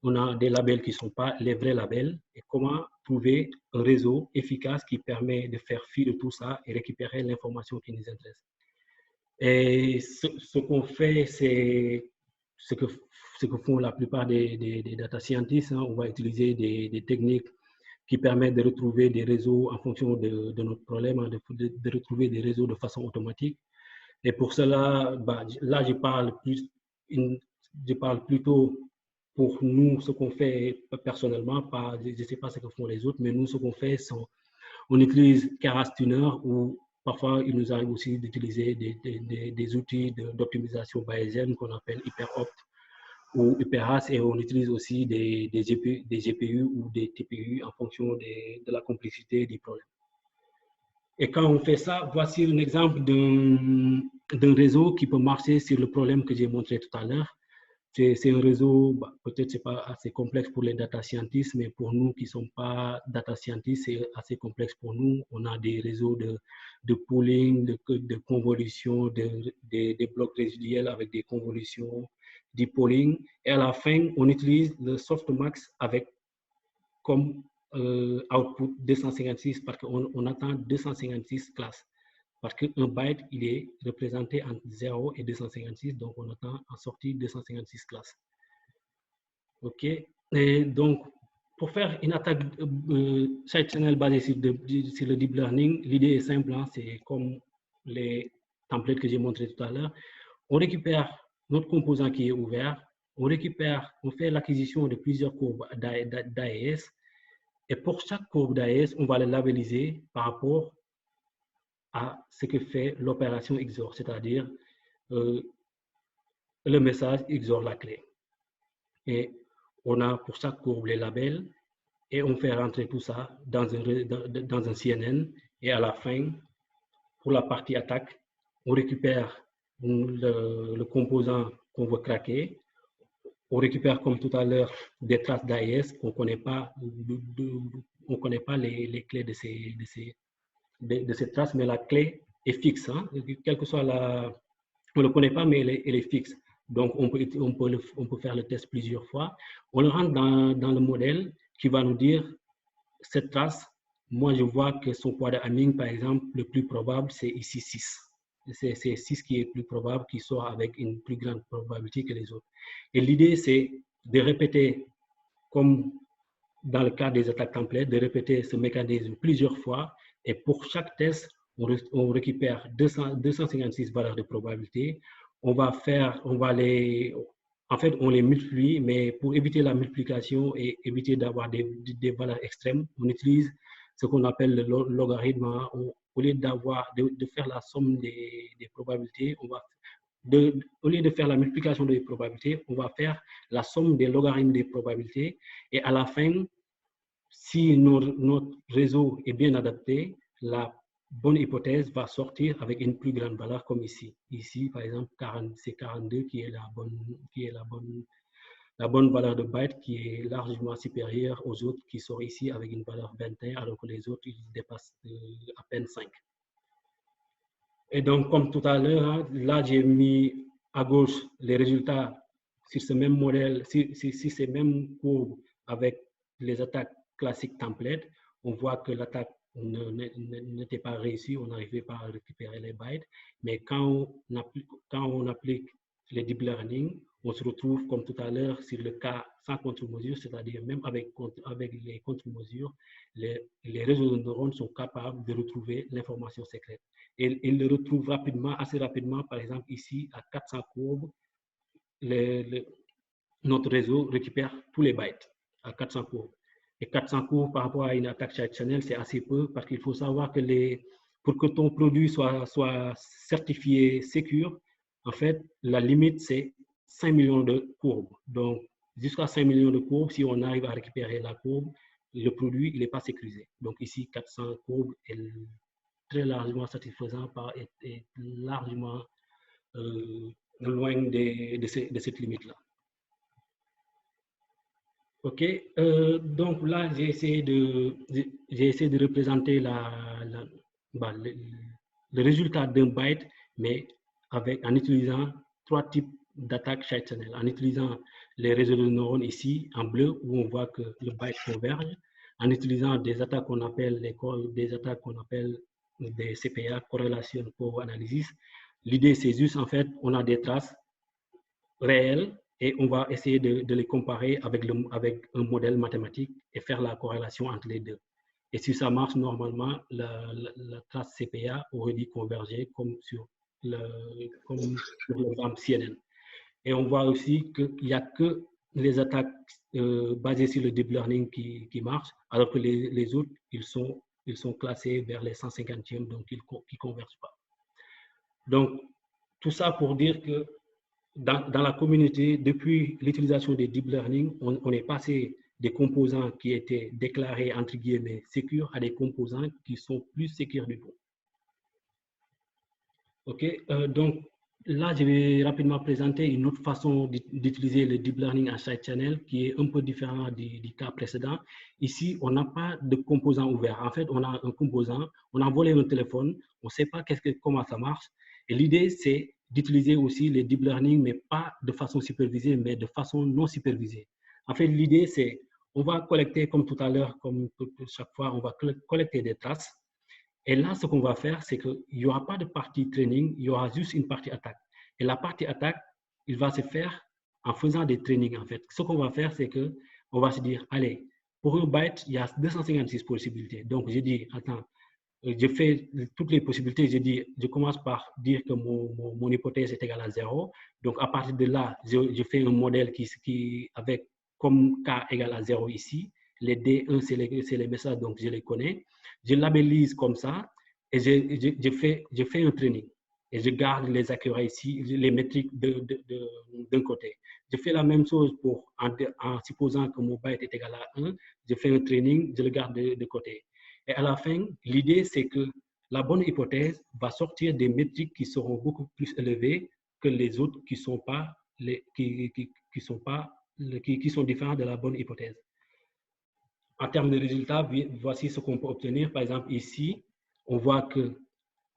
on a des labels qui ne sont pas les vrais labels, et comment trouver un réseau efficace qui permet de faire fi de tout ça et récupérer l'information qui nous intéresse. Et ce qu'on fait, c'est ce que font la plupart des data scientists. On va utiliser des techniques qui permettent de retrouver des réseaux en fonction de notre problème, de retrouver des réseaux de façon automatique. Et pour cela, là, je parle plutôt pour nous, ce qu'on fait personnellement, je ne sais pas ce que font les autres, mais nous, ce qu'on fait, on utilise Keras Tuner ou parfois, il nous arrive aussi d'utiliser des outils d'optimisation bayésienne qu'on appelle HyperOpt ou HyperAS et on utilise aussi des GPU ou des TPU en fonction de la complexité du problème. Et quand on fait ça, voici un exemple d'un réseau qui peut marcher sur le problème que j'ai montré tout à l'heure. C'est un réseau, peut-être ce n'est pas assez complexe pour les data scientists, mais pour nous qui ne sommes pas data scientists, c'est assez complexe pour nous. On a des réseaux de pooling, de convolution, des blocs résiduels avec des convolutions, du pooling. Et à la fin, on utilise le softmax avec comme output 256 parce qu'on attend 256 classes. Parce qu'un byte, il est représenté entre 0 et 256, donc on attend en sortie 256 classes. OK. Et donc, pour faire une attaque side channel basée sur le deep learning, l'idée est simple, c'est comme les templates que j'ai montré tout à l'heure. On récupère notre composant qui est ouvert, on fait l'acquisition de plusieurs courbes d'AES, et pour chaque courbe d'AES, on va les labelliser par rapport à ce que fait l'opération XOR, c'est-à-dire le message XOR la clé. Et on a pour chaque courbe les labels et on fait rentrer tout ça dans un CNN. Et à la fin, pour la partie attaque, on récupère le composant qu'on veut craquer. On récupère, comme tout à l'heure, des traces d'AES. On ne connaît pas les clés de ces traces, mais la clé est fixe. Hein. Quelle que soit on ne le connaît pas, mais elle est fixe. Donc, on peut faire le test plusieurs fois. On le rentre dans le modèle qui va nous dire cette trace. Moi, je vois que son poids de Hamming, par exemple, le plus probable, c'est ici 6. C'est 6 qui est plus probable, qui sort avec une plus grande probabilité que les autres. Et l'idée, c'est de répéter, comme dans le cas des attaques templates, de répéter ce mécanisme plusieurs fois. Et pour chaque test, on récupère 256 valeurs de probabilité. On les multiplie, mais pour éviter la multiplication et éviter d'avoir des valeurs extrêmes, on utilise ce qu'on appelle le logarithme. Au lieu de faire la somme des probabilités, au lieu de faire la multiplication des probabilités, on va faire la somme des logarithmes des probabilités. Et à la fin, si notre réseau est bien adapté, la bonne hypothèse va sortir avec une plus grande valeur comme ici. Ici, par exemple, c'est 42 qui est la bonne valeur de byte qui est largement supérieure aux autres qui sont ici avec une valeur 21, alors que les autres, ils dépassent à peine 5. Et donc, comme tout à l'heure, hein, là, j'ai mis à gauche les résultats sur ce même modèle, sur ces mêmes courbes avec les attaques classiques templates. On voit que l'attaque n'était pas réussie, on n'arrivait pas à récupérer les bytes. Mais quand on applique les deep learning, on se retrouve, comme tout à l'heure, sur le cas sans contre-mesure, c'est-à-dire même avec les contre-mesures, les réseaux de neurones sont capables de retrouver l'information secrète. Et ils le retrouvent assez rapidement, par exemple ici, à 400 courbes, notre réseau récupère tous les bytes à 400 courbes. Et 400 courbes par rapport à une attaque side channel, c'est assez peu parce qu'il faut savoir que pour que ton produit soit certifié secure, en fait, la limite, c'est 5 millions de courbes. Donc, jusqu'à 5 millions de courbes, si on arrive à récupérer la courbe, le produit, il n'est pas sécurisé. Donc, ici, 400 courbes est très largement satisfaisant et largement loin de cette limite-là. OK, donc là, j'ai essayé de représenter le résultat d'un byte, mais en utilisant 3 types d'attaques side channel. En utilisant les réseaux de neurones ici, en bleu, où on voit que le byte converge, en utilisant des attaques qu'on appelle des CPA, Correlation Power Analysis. L'idée, c'est juste, en fait, on a des traces réelles et on va essayer de les comparer avec un modèle mathématique et faire la corrélation entre les deux. Et si ça marche, normalement, la trace CPA aurait dû converger comme sur l'exemple CNN. Et on voit aussi qu'il n'y a que les attaques basées sur le deep learning qui marchent, alors que les autres, ils sont classés vers les 150e, donc ils ne convergent pas. Donc, tout ça pour dire que dans la communauté, depuis l'utilisation des deep learning, on est passé des composants qui étaient déclarés, entre guillemets, sécures à des composants qui sont plus sécures du tout. OK, donc là, je vais rapidement présenter une autre façon d'utiliser le deep learning en side channel qui est un peu différent du cas précédent. Ici, on n'a pas de composant ouvert. En fait, on a un composant, on a volé un téléphone, on ne sait pas comment ça marche. Et l'idée, c'est d'utiliser aussi les deep learning, mais pas de façon supervisée, mais de façon non supervisée. En fait, l'idée, c'est on va collecter, comme tout à l'heure, comme chaque fois, on va collecter des traces. Et là, ce qu'on va faire, c'est qu'il n'y aura pas de partie training, il y aura juste une partie attaque. Et la partie attaque, il va se faire en faisant des trainings, en fait. Ce qu'on va faire, c'est qu'on va se dire, allez, pour un byte, il y a 256 possibilités. Donc, j'ai dit, attends, je fais toutes les possibilités. Je commence par dire que mon hypothèse est égale à 0. Donc, à partir de là, je fais un modèle qui avec comme K égale à 0 ici. Les D1, c'est les messages, donc je les connais. Je labellise comme ça et je fais un training. et je garde les accuracies, les métriques d'un côté. Je fais la même chose en supposant que mon byte est égal à 1, je fais un training, je le garde de côté. Et à la fin, l'idée, c'est que la bonne hypothèse va sortir des métriques qui seront beaucoup plus élevées que les autres qui sont différents de la bonne hypothèse. En termes de résultats, voici ce qu'on peut obtenir. Par exemple, ici, on voit que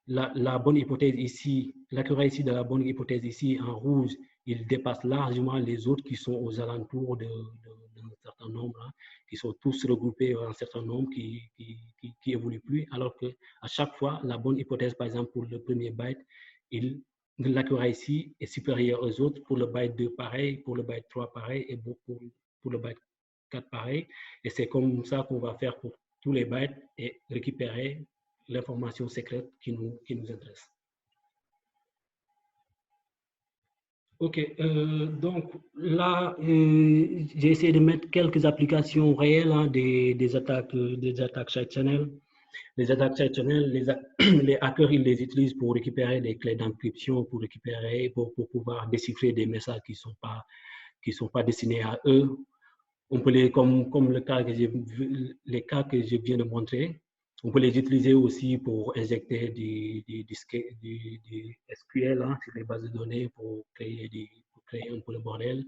la bonne hypothèse ici, l'accuracy de la bonne hypothèse ici en rouge, il dépasse largement les autres qui sont aux alentours d'un certain nombre, hein, qui sont tous regroupés en un certain nombre qui évoluent plus, alors que à chaque fois, la bonne hypothèse, par exemple, pour le premier byte, l'accuracy est supérieure aux autres. Pour le byte 2, pareil, pour le byte 3, pareil, et pour le byte 4, pareil. Et c'est comme ça qu'on va faire pour tous les bytes et récupérer l'information secrète qui nous intéresse. OK, donc là, j'ai essayé de mettre quelques applications réelles, hein, des attaques side channel. Les attaques side channel, les hackers, ils les utilisent pour récupérer des clés d'encryption, pour pouvoir déchiffrer des messages qui sont pas destinés à eux. On peut comme les cas que je viens de montrer, on peut les utiliser aussi pour injecter du SQL, hein, sur les bases de données pour créer un peu le bordel.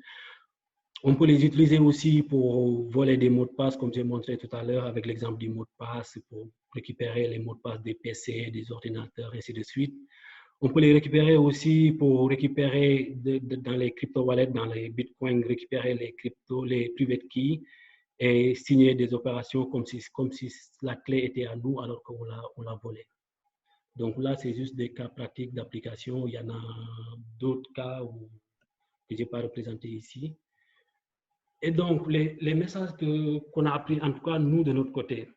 On peut les utiliser aussi pour voler des mots de passe, comme j'ai montré tout à l'heure avec l'exemple du mot de passe, pour récupérer les mots de passe des PC, des ordinateurs, ainsi de suite. On peut les récupérer aussi pour récupérer dans les crypto-wallets, dans les bitcoins, récupérer les private keys et signer des opérations comme si la clé était à nous alors qu'on l'a volée. Donc là, c'est juste des cas pratiques d'application. Il y en a d'autres cas que je n'ai pas représentés ici. Et donc, les messages qu'on a appris, en tout cas nous de notre côté,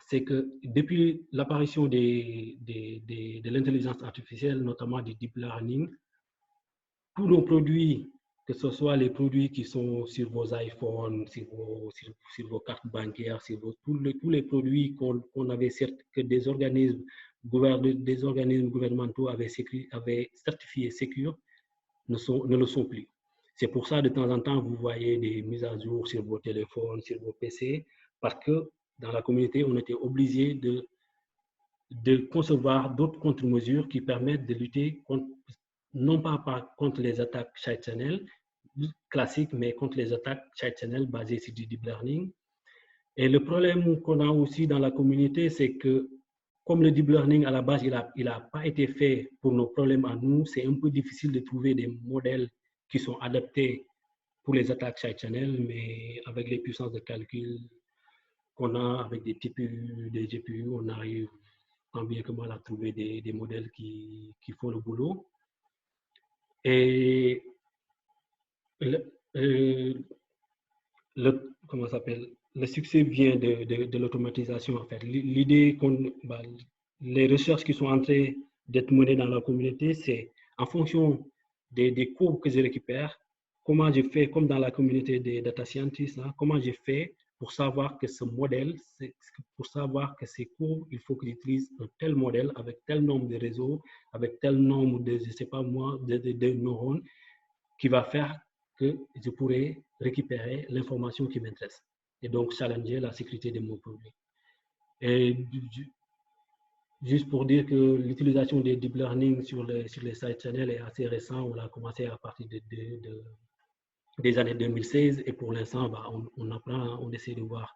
c'est que depuis l'apparition de l'intelligence artificielle, notamment du deep learning, tous nos produits, que ce soit les produits qui sont sur vos iPhones, sur vos cartes bancaires, tous les produits qu'on avait, que des organismes gouvernementaux avaient certifiés sécures, ne le sont plus. C'est pour ça, de temps en temps, vous voyez des mises à jour sur vos téléphones, sur vos PC, parce que dans la communauté, on était obligé de concevoir d'autres contre-mesures qui permettent de lutter contre, non pas contre les attaques side channel classiques, mais contre les attaques side channel basées sur du deep learning. Et le problème qu'on a aussi dans la communauté, c'est que comme le deep learning à la base, il n'a pas été fait pour nos problèmes à nous, c'est un peu difficile de trouver des modèles qui sont adaptés pour les attaques side channel, mais avec les puissances de calcul qu'on a avec des TPU, des GPU, on arrive tant bien que mal à trouver des modèles qui font le boulot. Et comment ça s'appelle? Le succès vient de l'automatisation, en fait. L'idée les recherches qui sont en train d'être menées dans la communauté, c'est en fonction des cours que je récupère, comment je fais, comme dans la communauté des data scientists, hein, comment je fais pour savoir que ce modèle, pour savoir que ces cours, il faut que j'utilise un tel modèle avec tel nombre de réseaux, avec tel nombre de, je sais pas moi, de neurones, qui va faire que je pourrai récupérer l'information qui m'intéresse et donc challenger la sécurité de mon produit. Et juste pour dire que l'utilisation des deep learning sur les side channels est assez récent, on l'a commencé à partir des années 2016 et pour l'instant, on apprend, on essaie de voir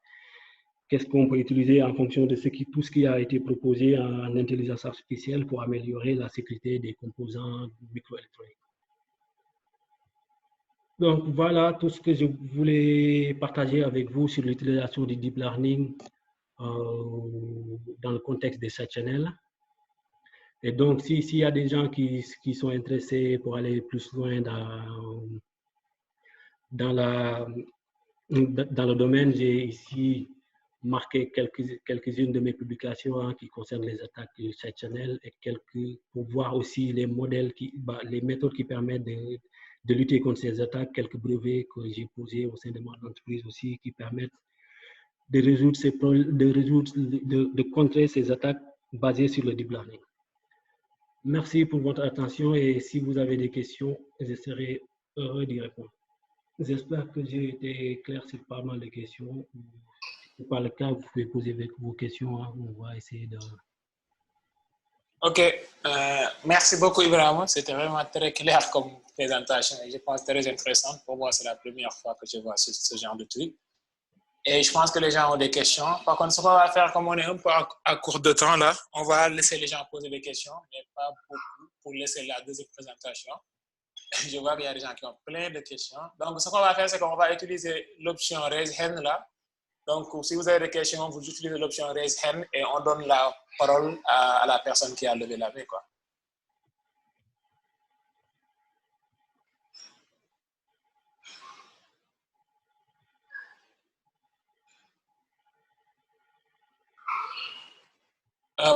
qu'est-ce qu'on peut utiliser en fonction de tout ce qui a été proposé en intelligence artificielle pour améliorer la sécurité des composants microélectroniques. Donc voilà tout ce que je voulais partager avec vous sur l'utilisation du deep learning dans le contexte des side channels. Et donc s'il y a des gens qui sont intéressés pour aller plus loin dans le domaine, j'ai ici marqué quelques-unes de mes publications, hein, qui concernent les attaques du side channel et pour voir aussi les modèles, les méthodes qui permettent de lutter contre ces attaques, quelques brevets que j'ai posés au sein de mon entreprise aussi qui permettent de contrer ces attaques basées sur le deep learning. Merci pour votre attention et si vous avez des questions, je serai heureux d'y répondre. J'espère que j'ai été clair sur pas mal de questions. Si ce n'est pas le cas, vous pouvez poser vos questions. Hein. On va essayer de... OK. Merci beaucoup, Ibrahim. C'était vraiment très clair comme présentation. Je pense très intéressante. Pour moi, c'est la première fois que je vois ce genre de truc. Et je pense que les gens ont des questions. Par contre, ce qu'on va faire, comme on est un peu à court de temps là, on va laisser les gens poser des questions, mais pas beaucoup pour laisser la deuxième présentation. Je vois qu'il y a des gens qui ont plein de questions. Donc, ce qu'on va faire, c'est qu'on va utiliser l'option Raise Hand là. Donc, si vous avez des questions, vous utilisez l'option Raise Hand et on donne la parole à la personne qui a levé la main, quoi.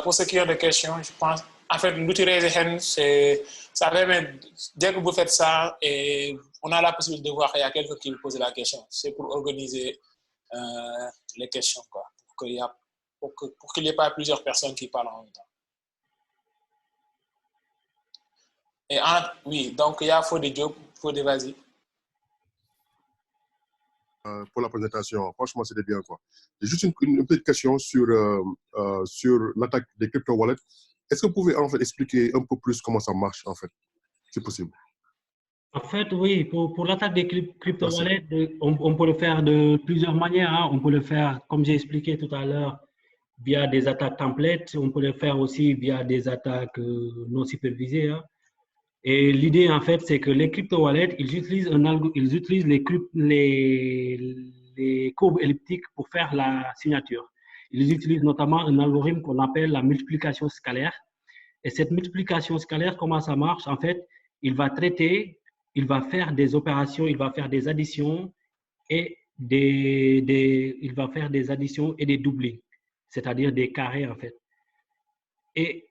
Pour ceux qui ont des questions, je pense, en fait, l'outil Raise Hand, ça permet, dès que vous faites ça, et on a la possibilité de voir qu'il y a quelqu'un qui vous pose la question. C'est pour organiser les questions, quoi, pour qu'il n'y ait pas plusieurs personnes qui parlent en même temps. Et oui, donc il y a Fodé Diop. Fodé, vas-y. Pour la présentation, franchement, c'était bien, quoi. J'ai juste une petite question sur l'attaque des crypto-wallets. Est-ce que vous pouvez en fait expliquer un peu plus comment ça marche, en fait, si possible? En fait, oui, pour l'attaque des crypto-wallets, on peut le faire de plusieurs manières. Hein. On peut le faire, comme j'ai expliqué tout à l'heure, via des attaques templates. On peut le faire aussi via des attaques non supervisées. Hein. Et l'idée, en fait, c'est que les crypto-wallets, ils utilisent les courbes elliptiques pour faire la signature. Ils utilisent notamment un algorithme qu'on appelle la multiplication scalaire. Et cette multiplication scalaire, comment ça marche? En fait, il va faire des opérations, il va faire des additions et il va faire des additions et des doublings, c'est-à-dire des carrés, en fait. Et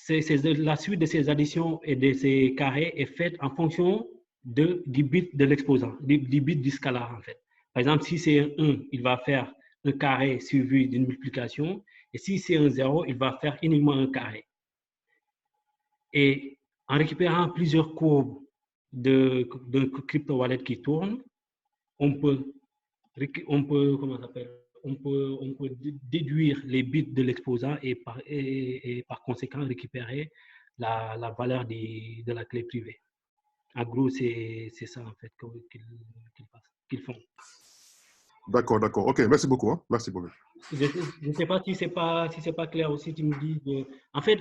la suite de ces additions et de ces carrés est faite en fonction du bit de l'exposant, du bit du scalar, en fait. Par exemple, si c'est un 1, il va faire un carré suivi d'une multiplication. Et si c'est un 0, il va faire uniquement un carré. Et en récupérant plusieurs courbes de crypto-wallet qui tournent, on peut déduire les bits de l'exposant et par conséquent récupérer la valeur de la clé privée. En gros, c'est ça en fait qu'ils font. D'accord, d'accord. OK, merci beaucoup. Hein. Merci beaucoup. Je ne sais pas si c'est pas clair aussi, tu me dis. En fait,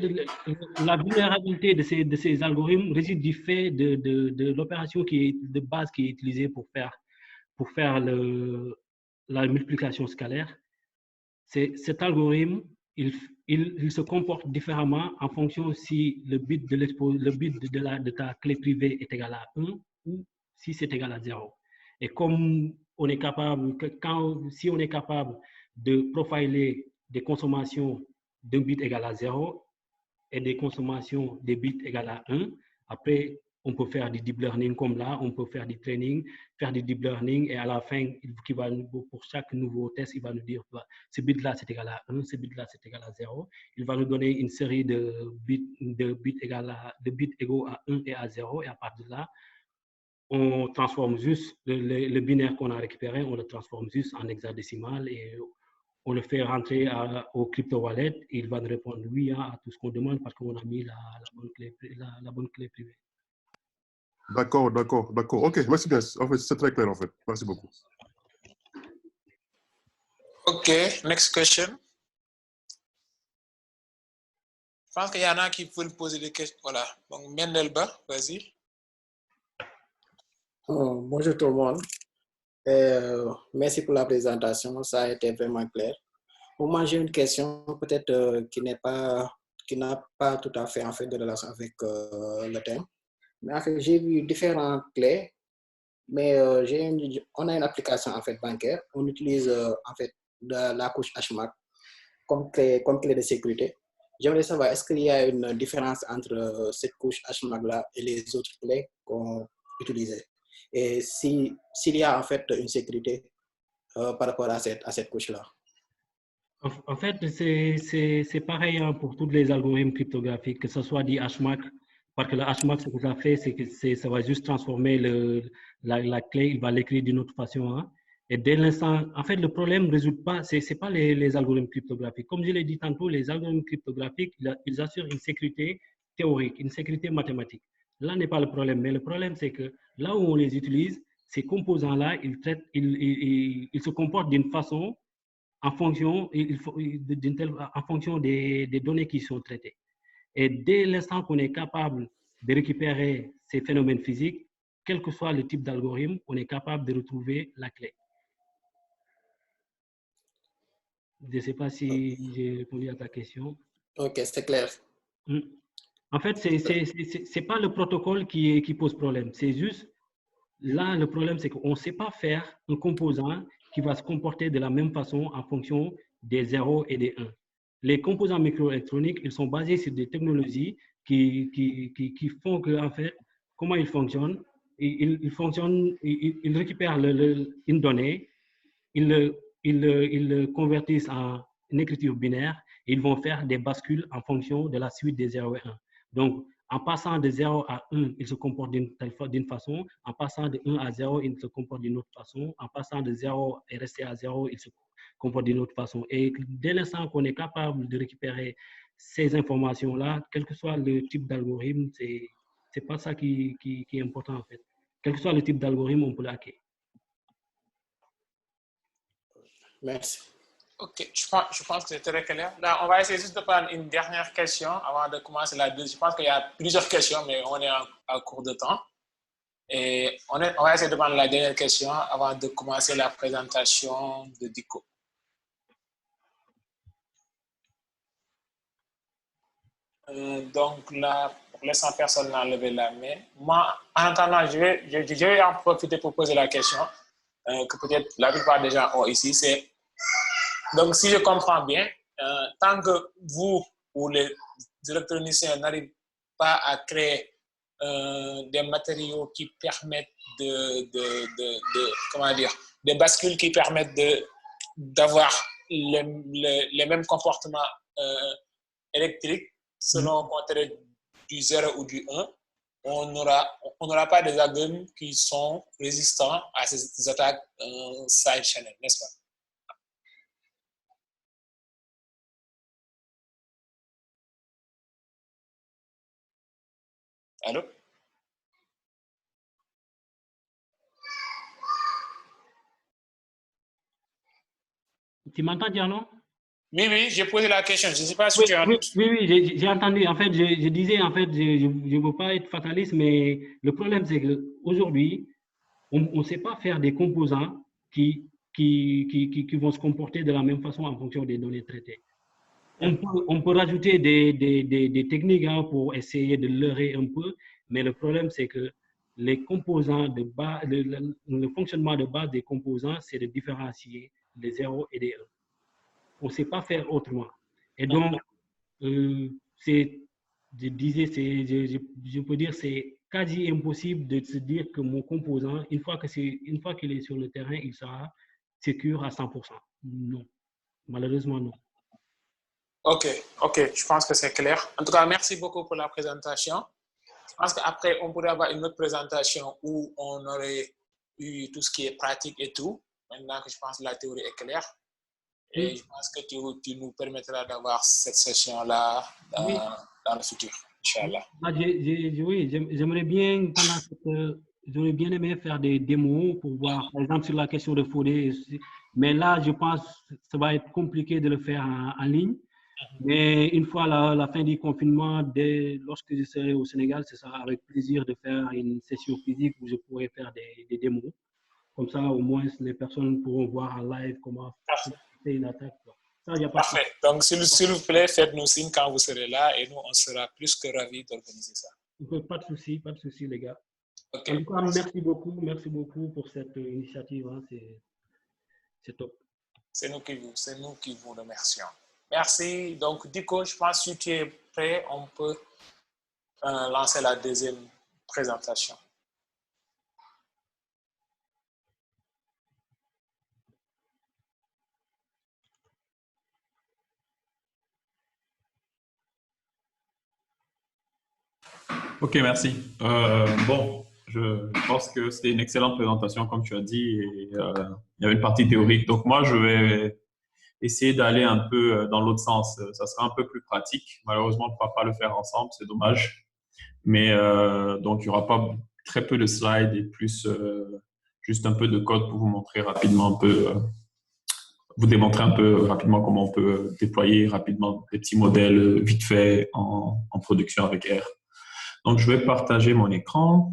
la vulnérabilité de ces algorithmes réside du fait de l'opération de base qui est utilisée pour faire la multiplication scalaire. Cet algorithme, il se comporte différemment en fonction si le bit de ta clé privée est égal à 1 ou si c'est égal à 0. Et comme on est capable, si on est capable de profiler des consommations d'un bit égal à 0 et des consommations des bits égal à 1, après, on peut faire du deep learning comme là, on peut faire du training, faire du deep learning et à la fin, pour chaque nouveau test, il va nous dire ce bit-là c'est égal à 1, ce bit-là c'est égal à 0. Il va nous donner une série de bits égaux à 1 et à 0 et à partir de là, on transforme juste le binaire qu'on a récupéré, on le transforme juste en hexadécimal et on le fait rentrer au crypto wallet. Il va nous répondre oui à tout ce qu'on demande parce qu'on a mis la bonne clé privée. D'accord, d'accord, d'accord. OK, merci bien. En fait, c'est très clair, en fait. Merci beaucoup. OK, next question. Je pense qu'il y en a qui peuvent poser des questions. Voilà. Donc, Mendelba, vas-y. Bonjour tout le monde. Merci pour la présentation. Ça a été vraiment clair. Pour moi, j'ai une question peut-être qui n'a pas tout à fait en fait de relation avec le thème. Mais en fait, j'ai vu différentes clés. Mais on a une application en fait bancaire. On utilise en fait la couche HMAC comme clé de sécurité. J'aimerais savoir, est-ce qu'il y a une différence entre cette couche HMAC-là et les autres clés qu'on utilisait? Et s'il y a en fait une sécurité par rapport à cette couche-là? En fait, c'est pareil hein, pour tous les algorithmes cryptographiques, que ce soit dit HMAC, parce que le HMAC, ce que ça fait, c'est que ça va juste transformer la clé, il va l'écrire d'une autre façon. Hein. Et dès l'instant, en fait, le problème ne résout pas, c'est pas les algorithmes cryptographiques. Comme je l'ai dit tantôt, les algorithmes cryptographiques, ils assurent une sécurité théorique, une sécurité mathématique. Là n'est pas le problème, mais le problème, c'est que là où on les utilise, ces composants-là, ils se comportent d'une façon en fonction, en fonction des données qui sont traitées. Et dès l'instant qu'on est capable de récupérer ces phénomènes physiques, quel que soit le type d'algorithme, on est capable de retrouver la clé. Je ne sais pas si j'ai répondu à ta question. Ok, c'est clair. En fait, ce n'est pas le protocole qui pose problème. C'est juste, là, le problème, c'est qu'on ne sait pas faire un composant qui va se comporter de la même façon en fonction des 0 et des 1. Les composants microélectroniques, ils sont basés sur des technologies qui font que, en fait, comment ils fonctionnent. Ils récupèrent une donnée, ils le convertissent en une écriture binaire et ils vont faire des bascules en fonction de la suite des 0 et 1. Donc, en passant de 0 à 1, il se comporte d'une façon. En passant de 1 à 0, il se comporte d'une autre façon. En passant de 0 et resté à 0, il se comporte d'une autre façon. Et dès l'instant qu'on est capable de récupérer ces informations-là, quel que soit le type d'algorithme, c'est pas ça qui est important en fait. Quel que soit le type d'algorithme, on peut l'hacker. Merci. Ok, je pense que c'est très clair. Là, on va essayer juste de prendre une dernière question avant de commencer la deuxième. Je pense qu'il y a plusieurs questions, mais on est en cours de temps. Et on va essayer de prendre la dernière question avant de commencer la présentation de Diko. Donc là, pour l'instant, personne n'a levé la main. Moi, en attendant, je vais en profiter pour poser la question que peut-être la plupart des gens ont ici. C'est donc, si je comprends bien, tant que vous ou les électroniciens n'arrivent pas à créer des matériaux qui permettent comment dire, des bascules qui permettent d'avoir les mêmes comportements électriques selon qu'on traite du 0 ou du 1, on n'aura pas des algorithmes qui sont résistants à ces attaques side channel, n'est-ce pas? Allô? Tu m'entends dire non? Oui, j'ai posé la question. Je ne sais pas si Oui, tu as... oui, j'ai entendu. En fait, je disais, en fait, je ne veux pas être fataliste, mais le problème, c'est qu'aujourd'hui, on ne sait pas faire des composants qui vont se comporter de la même façon en fonction des données traitées. On peut rajouter des techniques hein, pour essayer de leurrer un peu, mais le problème, c'est que les composants de base, le fonctionnement de base des composants, c'est de différencier des 0 et des 1. On ne sait pas faire autrement. Et donc, je disais, je peux dire, c'est quasi impossible de se dire que mon composant, une fois qu'il est sur le terrain, il sera sécure à 100%. Non, malheureusement non. Ok, je pense que c'est clair. En tout cas, merci beaucoup pour la présentation. Je pense qu'après, on pourrait avoir une autre présentation où on aurait eu tout ce qui est pratique et tout. Maintenant que je pense que la théorie est claire. Et je pense que tu nous permettras d'avoir cette session-là dans le futur, Inch'Allah. Oui, j'aimerais bien, j'aurais bien aimé faire des démos pour voir, par exemple, sur la question de Fodé. Mais là, je pense que ça va être compliqué de le faire en ligne. Mais une fois la fin du confinement, lorsque je serai au Sénégal, ce sera avec plaisir de faire une session physique où je pourrai faire des démos. Comme ça, au moins, les personnes pourront voir en live comment faire une attaque. Ça, y a pas Parfait. Donc, s'il vous plaît, faites-nous signe quand vous serez là et nous, on sera plus que ravis d'organiser ça. Pas de souci, les gars. Okay. En tout cas, merci beaucoup pour cette initiative. Hein. C'est top. C'est nous qui vous remercions. Merci. Donc, Diko, je pense que si tu es prêt, on peut lancer la deuxième présentation. Ok, merci. Bon, je pense que c'était une excellente présentation, comme tu as dit, et il y avait une partie théorique. Donc moi, je vais essayer d'aller un peu dans l'autre sens. Ça sera un peu plus pratique. Malheureusement, on ne pourra pas le faire ensemble, c'est dommage. Mais donc, il n'y aura pas très peu de slides et plus juste un peu de code pour vous montrer rapidement un peu, vous démontrer un peu rapidement comment on peut déployer rapidement des petits modèles vite fait en production avec R. Donc, je vais partager mon écran.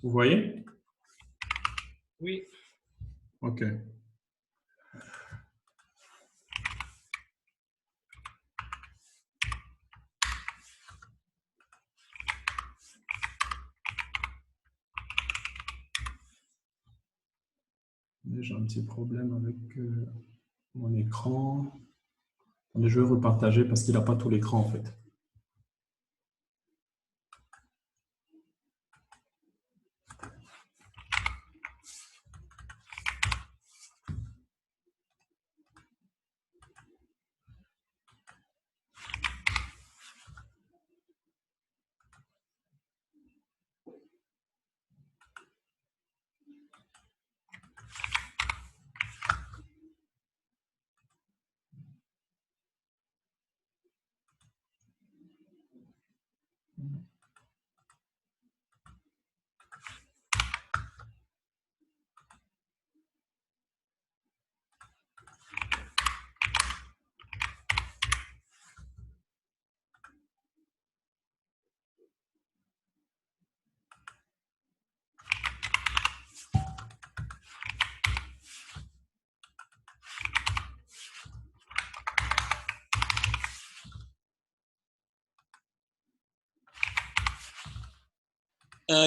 Vous voyez? Oui. OK. J'ai un petit problème avec mon écran. Attendez, je vais repartager parce qu'il n'a pas tout l'écran en fait.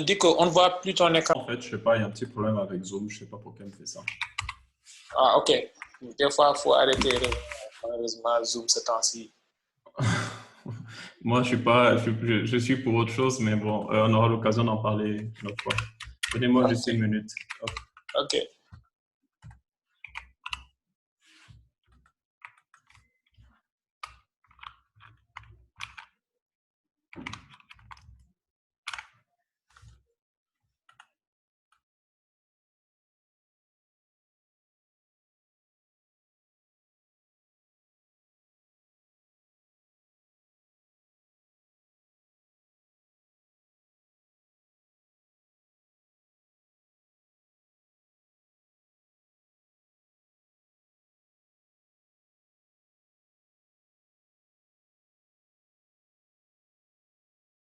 Dico, on ne voit plus ton écran. En fait, je sais pas, il y a un petit problème avec Zoom, je sais pas pourquoi il me fait ça. Ah, ok. Des fois, il faut arrêter. Malheureusement, Zoom ce temps-ci. Moi, je suis pour autre chose, mais bon, on aura l'occasion d'en parler une autre fois. Donnez-moi juste une minute. Hop. Ok.